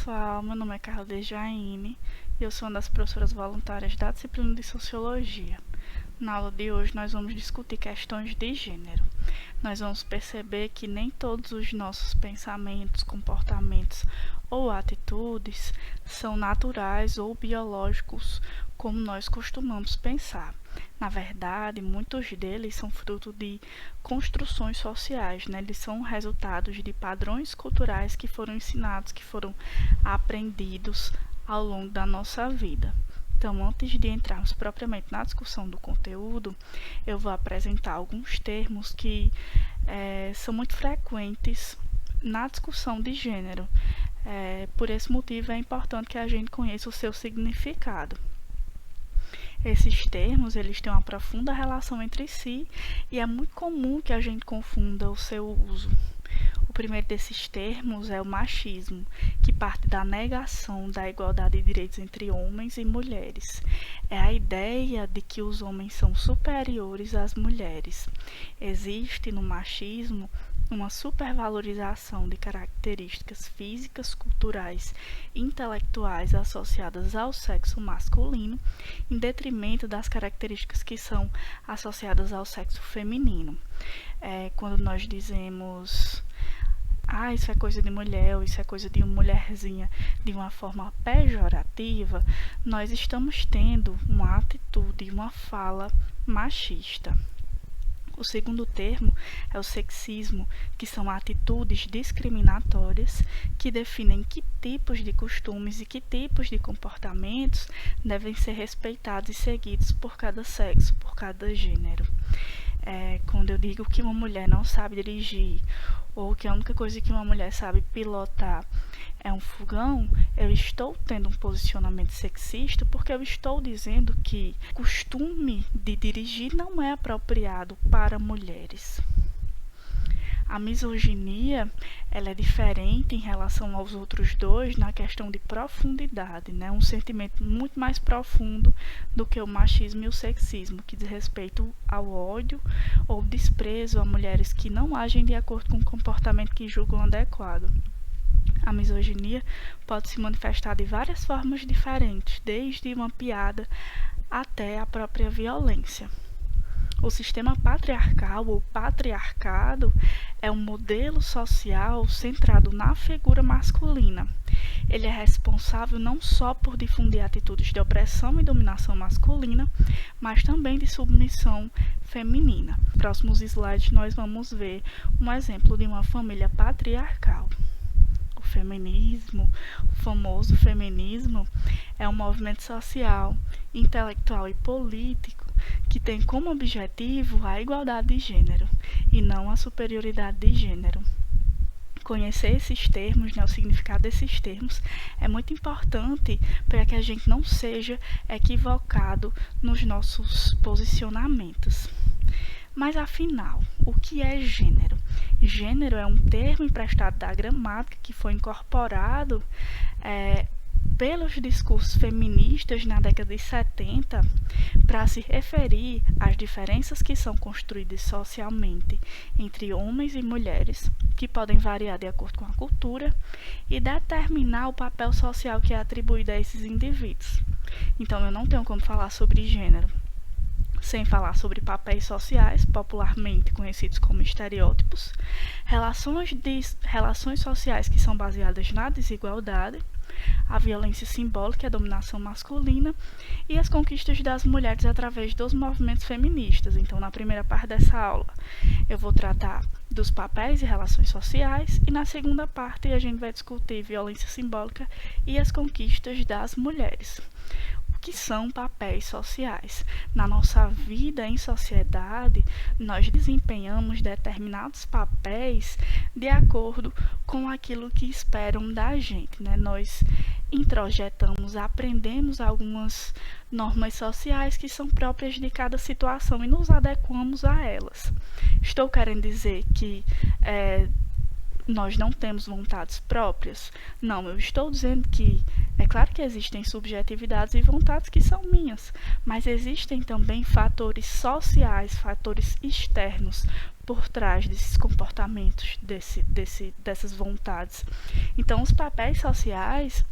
pessoal, meu nome é Carla Dejaine e eu sou uma das professoras voluntárias da disciplina de Sociologia. Na aula de hoje nós vamos discutir questões de gênero. Nós vamos perceber que nem todos os nossos pensamentos, comportamentos ou atitudes são naturais ou biológicos como nós costumamos pensar. Na verdade, muitos deles são fruto de construções sociais, né? Eles são resultados de padrões culturais que foram ensinados, que foram aprendidos ao longo da nossa vida. Então, antes de entrarmos propriamente na discussão do conteúdo, eu vou apresentar alguns termos que são muito frequentes na discussão de gênero. Por esse motivo, é importante que a gente conheça o seu significado. Esses termos, eles têm uma profunda relação entre si e é muito comum que a gente confunda o seu uso. O primeiro desses termos é o machismo, que parte da negação da igualdade de direitos entre homens e mulheres. É a ideia de que os homens são superiores às mulheres. Existe no machismo uma supervalorização de características físicas, culturais e intelectuais associadas ao sexo masculino, em detrimento das características que são associadas ao sexo feminino. Quando nós dizemos isso é coisa de mulher, ou isso é coisa de uma mulherzinha, de uma forma pejorativa, nós estamos tendo uma atitude, uma fala machista. O segundo termo é o sexismo, que são atitudes discriminatórias que definem que tipos de costumes e que tipos de comportamentos devem ser respeitados e seguidos por cada sexo, por cada gênero. Quando eu digo que uma mulher não sabe dirigir, ou que a única coisa que uma mulher sabe pilotar é um fogão, eu estou tendo um posicionamento sexista porque eu estou dizendo que o costume de dirigir não é apropriado para mulheres. A misoginia, ela é diferente em relação aos outros dois na questão de profundidade, né? Um sentimento muito mais profundo do que o machismo e o sexismo, que diz respeito ao ódio ou desprezo a mulheres que não agem de acordo com o comportamento que julgam adequado. A misoginia pode se manifestar de várias formas diferentes, desde uma piada até a própria violência. O sistema patriarcal ou patriarcado é um modelo social centrado na figura masculina. Ele é responsável não só por difundir atitudes de opressão e dominação masculina, mas também de submissão feminina. Nos próximos slides nós vamos ver um exemplo de uma família patriarcal. O feminismo, o famoso feminismo, é um movimento social, intelectual e político que tem como objetivo a igualdade de gênero e não a superioridade de gênero. Conhecer esses termos, o significado desses termos, é muito importante para que a gente não seja equivocado nos nossos posicionamentos. Mas afinal, o que é gênero? Gênero é um termo emprestado da gramática que foi incorporado pelos discursos feministas na década de 70 para se referir às diferenças que são construídas socialmente entre homens e mulheres, que podem variar de acordo com a cultura, e determinar o papel social que é atribuído a esses indivíduos. Então, eu não tenho como falar sobre gênero sem falar sobre papéis sociais, popularmente conhecidos como estereótipos, relações sociais que são baseadas na desigualdade, a violência simbólica e a dominação masculina e as conquistas das mulheres através dos movimentos feministas. Então, na primeira parte dessa aula, eu vou tratar dos papéis e relações sociais e na segunda parte a gente vai discutir violência simbólica e as conquistas das mulheres. Que são papéis sociais. Na nossa vida em sociedade, nós desempenhamos determinados papéis de acordo com aquilo que esperam da gente, né? Nós introjetamos, aprendemos algumas normas sociais que são próprias de cada situação e nos adequamos a elas. Estou querendo dizer que nós não temos vontades próprias? Não, eu estou dizendo que é claro que existem subjetividades e vontades que são minhas, mas existem também fatores sociais, fatores externos, por trás desses comportamentos, dessas vontades. Então, os papéis sociais,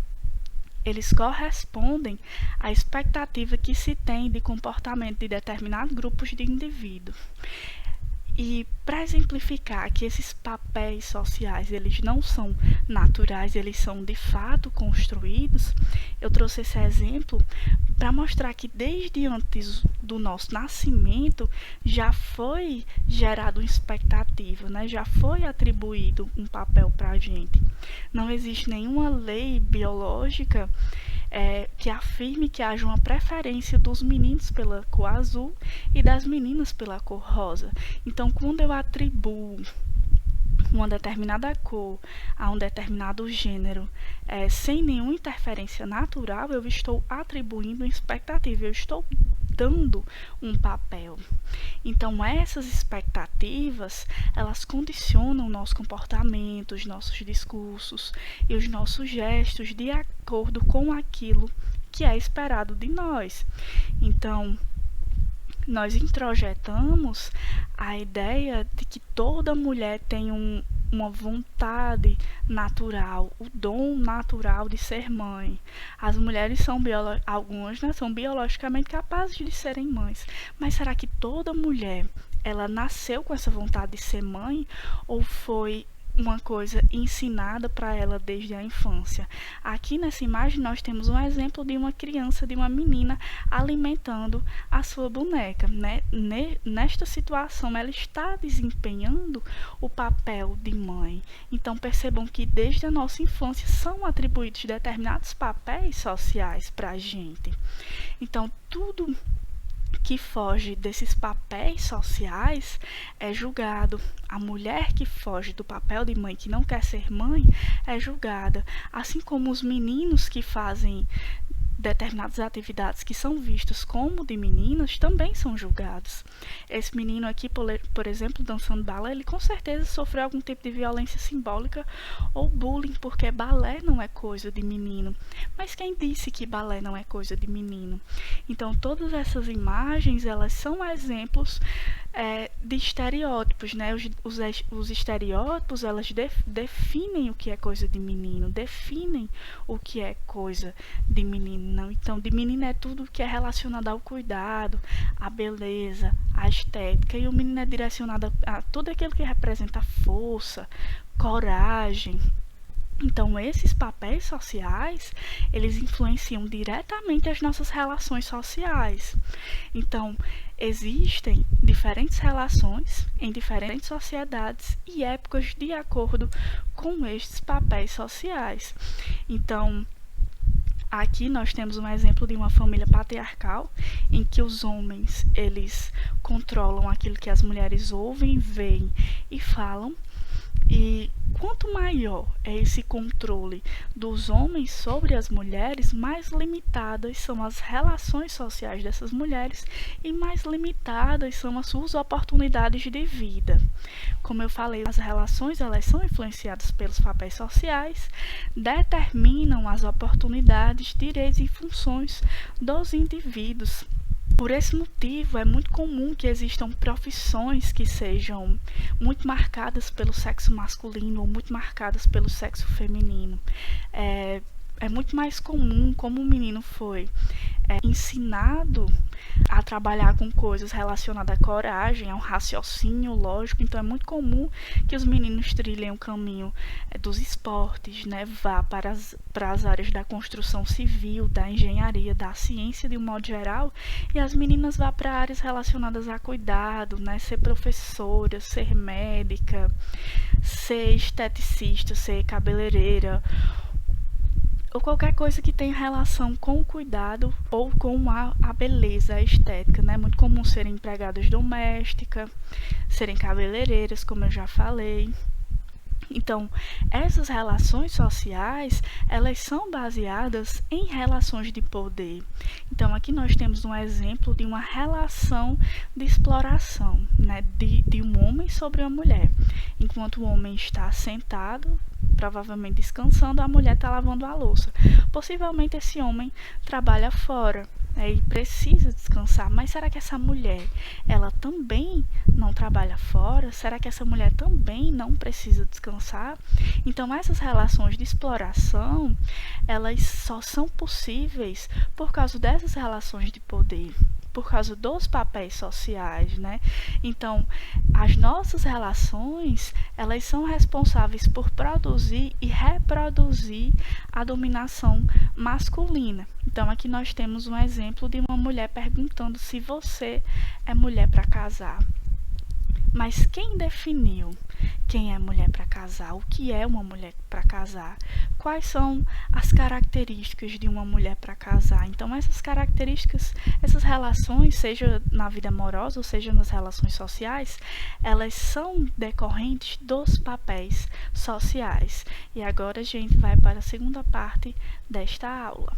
eles correspondem à expectativa que se tem de comportamento de determinados grupos de indivíduos. E para exemplificar que esses papéis sociais, eles não são naturais, eles são de fato construídos, eu trouxe esse exemplo para mostrar que desde antes do nosso nascimento já foi gerado uma expectativa, né? Já foi atribuído um papel para a gente. Não existe nenhuma lei biológica que afirme que haja uma preferência dos meninos pela cor azul e das meninas pela cor rosa. Então, quando eu atribuo uma determinada cor a um determinado gênero, sem nenhuma interferência natural, eu estou atribuindo uma expectativa, eu estou dando um papel. Então, essas expectativas, elas condicionam o nosso comportamento, os nossos discursos e os nossos gestos de acordo com aquilo que é esperado de nós. Então, nós introjetamos a ideia de que toda mulher tem uma vontade natural, o dom natural de ser mãe. As mulheres são algumas, né, são biologicamente capazes de serem mães. Mas será que toda mulher ela nasceu com essa vontade de ser mãe ou foi uma coisa ensinada para ela desde a infância? Aqui nessa imagem nós temos um exemplo de uma criança, de uma menina alimentando a sua boneca, né? Nesta situação ela está desempenhando o papel de mãe. Então percebam que desde a nossa infância são atribuídos determinados papéis sociais para a gente. Então tudo que foge desses papéis sociais é julgado. A mulher que foge do papel de mãe, que não quer ser mãe, é julgada. Assim como os meninos que fazem determinadas atividades que são vistas como de meninas também são julgados. Esse menino aqui, por exemplo, dançando balé, ele com certeza sofreu algum tipo de violência simbólica ou bullying, porque balé não é coisa de menino. Mas quem disse que balé não é coisa de menino? Então, todas essas imagens, elas são exemplos de estereótipos, né? Os estereótipos, elas definem o que é coisa de menino, definem o que é coisa de menino. Não? Então, de menino é tudo que é relacionado ao cuidado, à beleza, à estética, e o menino é direcionado a tudo aquilo que representa força, coragem. Então, esses papéis sociais, eles influenciam diretamente as nossas relações sociais. Então, existem diferentes relações em diferentes sociedades e épocas de acordo com estes papéis sociais. Então, aqui nós temos um exemplo de uma família patriarcal em que os homens, eles controlam aquilo que as mulheres ouvem, veem e falam. E quanto maior é esse controle dos homens sobre as mulheres, mais limitadas são as relações sociais dessas mulheres e mais limitadas são as suas oportunidades de vida. Como eu falei, as relações elas são influenciadas pelos papéis sociais, determinam as oportunidades, direitos e funções dos indivíduos. Por esse motivo, é muito comum que existam profissões que sejam muito marcadas pelo sexo masculino ou muito marcadas pelo sexo feminino. É muito mais comum, como o menino foi ensinado a trabalhar com coisas relacionadas à coragem, ao raciocínio lógico. Então é muito comum que os meninos trilhem o caminho dos esportes, né? Vá para as áreas da construção civil, da engenharia, da ciência de um modo geral, e as meninas vão para áreas relacionadas a cuidado, né? Ser professora, ser médica, ser esteticista, ser cabeleireira, ou qualquer coisa que tenha relação com o cuidado ou com a beleza, a estética, né? É muito comum serem empregadas domésticas, serem cabeleireiras, como eu já falei. Então, essas relações sociais, elas são baseadas em relações de poder. Então, aqui nós temos um exemplo de uma relação de exploração, né? De um homem sobre uma mulher. Enquanto o homem está sentado, provavelmente descansando, a mulher está lavando a louça. Possivelmente esse homem trabalha fora. E precisa descansar. Mas será que essa mulher, ela também não trabalha fora? Será que essa mulher também não precisa descansar? Então essas relações de exploração, elas só são possíveis por causa dessas relações de poder, por causa dos papéis sociais, né? Então, as nossas relações, elas são responsáveis por produzir e reproduzir a dominação masculina. Então, aqui nós temos um exemplo de uma mulher perguntando se você é mulher para casar. Mas quem definiu quem é mulher para casar? O que é uma mulher para casar? Quais são as características de uma mulher para casar? Então, essas características, essas relações, seja na vida amorosa ou seja nas relações sociais, elas são decorrentes dos papéis sociais. E agora a gente vai para a segunda parte desta aula.